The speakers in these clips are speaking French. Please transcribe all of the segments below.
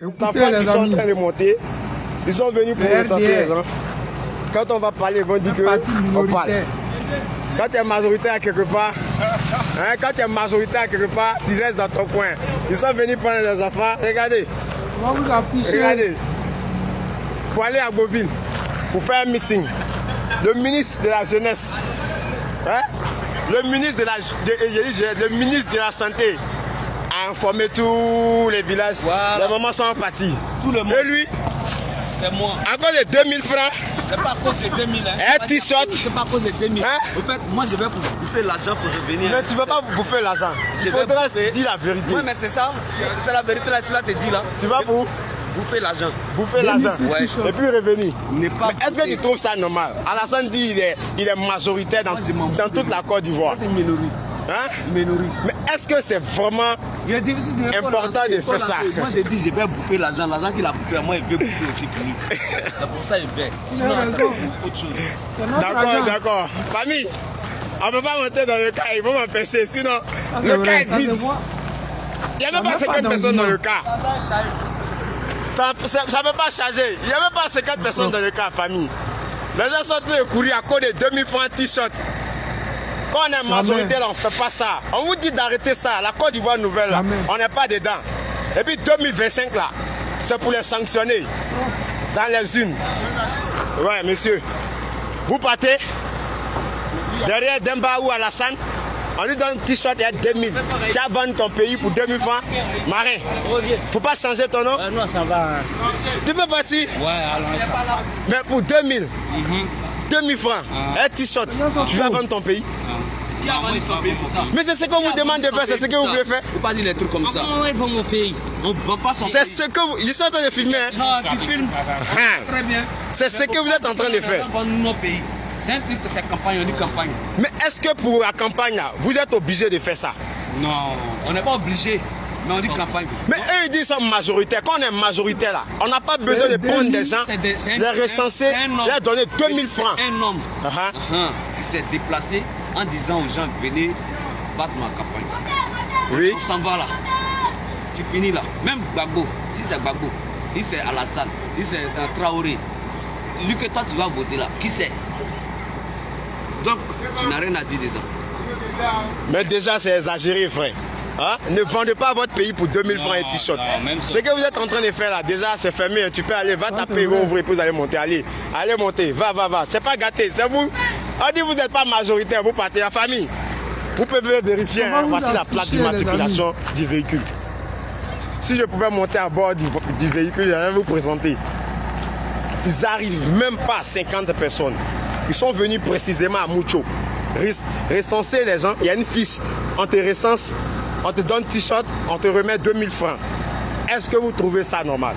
Les enfants qui sont en train de monter, ils sont venus pour recenser les gens. Quand on va parler, ils vont dire qu'on parle. Quand tu es majoritaire quelque part, tu restes dans ton coin. Ils sont venus prendre les enfants. Regardez. On va vous afficher. Regardez. Pour aller à Boville, pour faire un meeting. Le ministre de la jeunesse, le ministre de la santé a informé tous les villages. Voilà. Les mamans sont partis. Tout le monde. Et lui, c'est moi. À cause de 2000 francs. C'est pas à cause de 2000. Un t-shirt. C'est pas à cause de 2000. En fait, moi je vais bouffer l'argent pour revenir. Mais tu ne vas pas bouffer l'argent. Il faudra dire la vérité. Oui, mais c'est ça. C'est la vérité là, tu l'as te dit là. Tu vas pour bouffer l'argent. Bouffer l'argent. Ouais. Et puis revenir. Mais est-ce que tu trouves ça normal? Alassane dit il est majoritaire dans toute la Côte d'Ivoire. C'est une minorité. Mais est-ce que c'est vraiment important de faire ça? Moi j'ai dit je vais bouffer l'argent qu'il a bouffé, moi il veut bouffer aussi pour lui. C'est pour ça il fait. Sinon ça peut autre chose. D'accord. Famille, on ne peut pas monter dans le car, ils vont m'empêcher, sinon le car est vide. Il n'y a même pas 50 personnes dans le car. Ça ne peut pas charger. Il n'y a même pas 50 personnes dans le car, famille. Les gens sont en train de courir à cause de 2000 francs t-shirt. Quand on est majoritaire, on ne fait pas ça. On vous dit d'arrêter ça. La Côte d'Ivoire nouvelle, là, on n'est pas dedans. Et puis 2025, là, c'est pour les sanctionner dans les unes. Ouais, monsieur. Vous partez derrière Demba ou Alassane. On lui donne un t-shirt et 2000. Tu as vendu ton pays pour 2000 francs. Marin, faut pas changer ton nom. Non, ça va. Tu peux partir. Ouais, alors. Mais pour 2000. 2000 francs, un t-shirt, tu vas vendre ton pays. Mais c'est ce qu'on vous demande de faire, c'est ce que vous voulez faire. Faut pas dire des trucs comme ça. Comment ils vont mon pays? On vend pas son pays. C'est ce que vous... Ils sont en train de filmer. Non, tu filmes. Très bien. C'est ce que vous êtes en train de faire. On vend nos pays. C'est un truc que c'est campagne, on dit campagne. Mais est-ce que pour la campagne, là, vous êtes obligé de faire ça? Non, on n'est pas obligé. Mais on dit campagne. Mais eux, ils disent qu'ils sont majoritaires. Quand on est majoritaire, là, on n'a pas besoin de prendre des gens, les recenser, leur donner 2000 francs. Un homme qui s'est déplacé en disant aux gens, venez battre ma campagne. Oui. On s'en va là. Tu finis là. Même Gbagbo, si c'est Gbagbo, si c'est Alassane, si c'est Traoré, lui que toi tu vas voter là, qui c'est? Donc, tu n'as rien à dire dedans. Mais déjà, c'est exagéré, frère. Ne vendez pas votre pays pour 2000 francs et t-shirt. Ce que vous êtes en train de faire là, déjà c'est fermé. Tu peux aller, va taper, ils vont ouvrir, puis vous allez monter. Allez monter, va. C'est pas gâté, c'est vous. On dit vous n'êtes pas majoritaire, vous partez en famille. Vous pouvez vérifier, voici la plaque d'immatriculation du véhicule. Si je pouvais monter à bord du véhicule, je vais vous présenter. Ils n'arrivent même pas à 50 personnes. Ils sont venus précisément à Moucho. Recenser les gens, il y a une fiche. On te recense. On te donne t-shirt, on te remet 2000 francs. Est-ce que vous trouvez ça normal?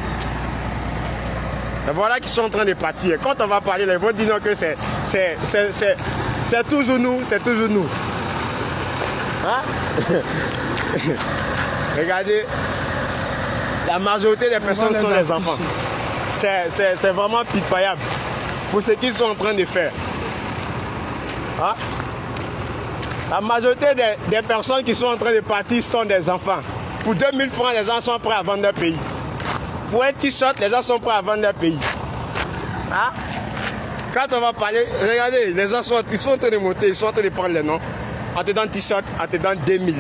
Et voilà qu'ils sont en train de partir. Quand on va parler, ils vont dire non que c'est toujours nous, c'est toujours nous. Regardez, la majorité des personnes sont les enfants. C'est vraiment pitoyable pour ce qu'ils sont en train de faire. La majorité des personnes qui sont en train de partir sont des enfants. Pour 2000 francs, les gens sont prêts à vendre leur pays. Pour un t-shirt, les gens sont prêts à vendre leur pays. Quand on va parler, regardez, les gens sont en train de monter, ils sont en train de prendre les noms. On te donne t-shirt, on te donne 2000.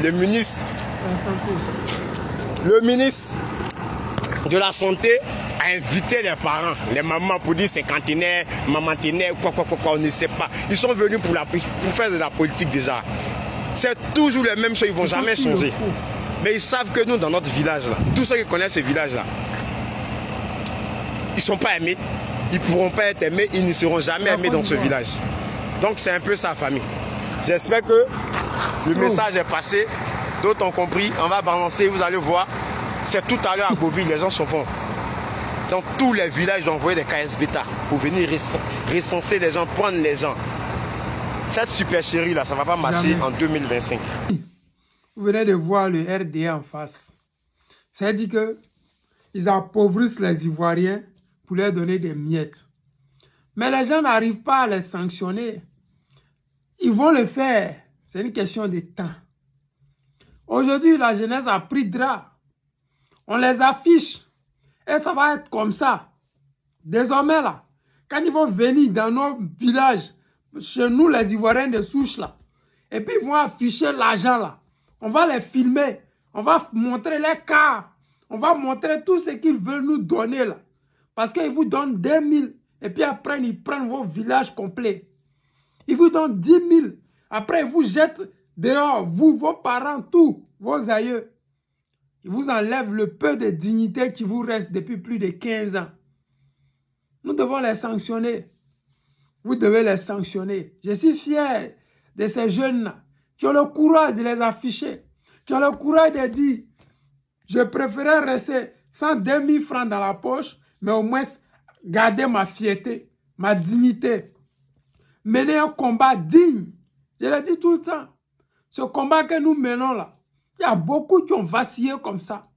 Le ministre de la santé a invité les parents, les mamans pour dire cinquantenaire, mamantenaire, quoi, on ne sait pas. Ils sont venus pour faire de la politique déjà. C'est toujours les mêmes choses, ils ne vont jamais changer. Mais ils savent que nous, dans notre village, là, tous ceux qui connaissent ce village-là, ils ne sont pas aimés, ils ne pourront pas être aimés, ils ne seront jamais aimés dans ce village. Donc c'est un peu sa famille. J'espère que le message est passé, d'autres ont compris, on va balancer, vous allez voir. C'est tout à l'heure à Boville, les gens sont fonds. Dans tous les villages, ils ont envoyé des KS Beta pour venir recenser les gens, prendre les gens. Cette supercherie là, ça ne va pas marcher en 2025. Vous venez de voir le RDA en face. C'est-à-dire qu'ils appauvrissent les Ivoiriens pour leur donner des miettes. Mais les gens n'arrivent pas à les sanctionner. Ils vont le faire. C'est une question de temps. Aujourd'hui, la jeunesse a pris drap. On les affiche. Et ça va être comme ça. Désormais, là, quand ils vont venir dans nos villages, chez nous, les Ivoiriens de souche, là, et puis ils vont afficher l'argent, là, on va les filmer, on va montrer les cas, on va montrer tout ce qu'ils veulent nous donner, là. Parce qu'ils vous donnent 2000, et puis après, ils prennent vos villages complets. Ils vous donnent 10 000, après, ils vous jettent dehors, vous, vos parents, tous, vos aïeux. Ils vous enlèvent le peu de dignité qui vous reste depuis plus de 15 ans. Nous devons les sanctionner. Vous devez les sanctionner. Je suis fier de ces jeunes-là qui ont le courage de les afficher, qui ont le courage de dire je préférais rester sans 2000 francs dans la poche, mais au moins garder ma fierté, ma dignité. Mener un combat digne. Je le dis tout le temps. Ce combat que nous menons là, il y a beaucoup qui ont vacillé comme ça.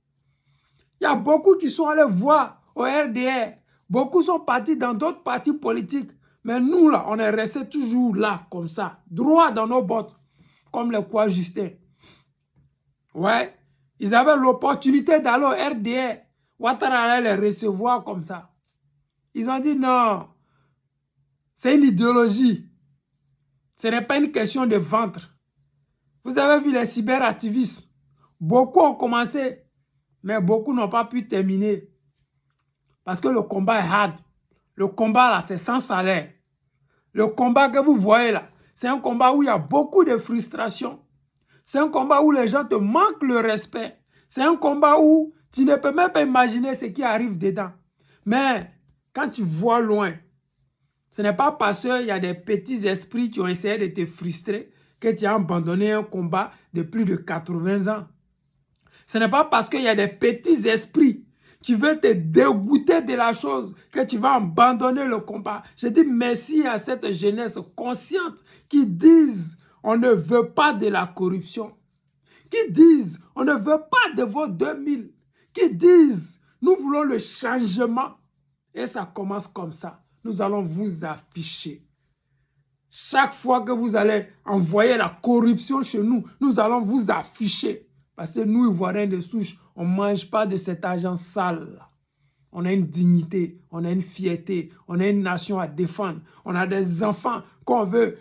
Il y a beaucoup qui sont allés voir au RDR. Beaucoup sont partis dans d'autres partis politiques. Mais nous là, on est restés toujours là, comme ça, droit dans nos bottes, comme les quoi Justin. Ouais, ils avaient l'opportunité d'aller au RDR. Ouattara allait les recevoir comme ça. Ils ont dit non, c'est une idéologie. Ce n'est pas une question de ventre. Vous avez vu les cyberactivistes. Beaucoup ont commencé, mais beaucoup n'ont pas pu terminer. Parce que le combat est hard. Le combat là, c'est sans salaire. Le combat que vous voyez là, c'est un combat où il y a beaucoup de frustration. C'est un combat où les gens te manquent le respect. C'est un combat où tu ne peux même pas imaginer ce qui arrive dedans. Mais quand tu vois loin, ce n'est pas parce qu'il y a des petits esprits qui ont essayé de te frustrer que tu as abandonné un combat de plus de 80 ans. Ce n'est pas parce qu'il y a des petits esprits qui veulent te dégoûter de la chose que tu vas abandonner le combat. Je dis merci à cette jeunesse consciente qui disent on ne veut pas de la corruption, qui disent on ne veut pas de vos 2000, qui disent nous voulons le changement. Et ça commence comme ça. Nous allons vous afficher. Chaque fois que vous allez envoyer la corruption chez nous, nous allons vous afficher. Parce que nous, Ivoiriens de souche, on ne mange pas de cet argent sale. On a une dignité, on a une fierté, on a une nation à défendre. On a des enfants qu'on veut,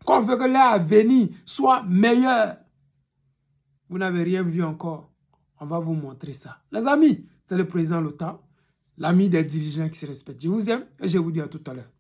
qu'on veut que leur avenir soit meilleur. Vous n'avez rien vu encore. On va vous montrer ça. Les amis, c'est le président Lota, l'ami des dirigeants qui se respectent. Je vous aime et je vous dis à tout à l'heure.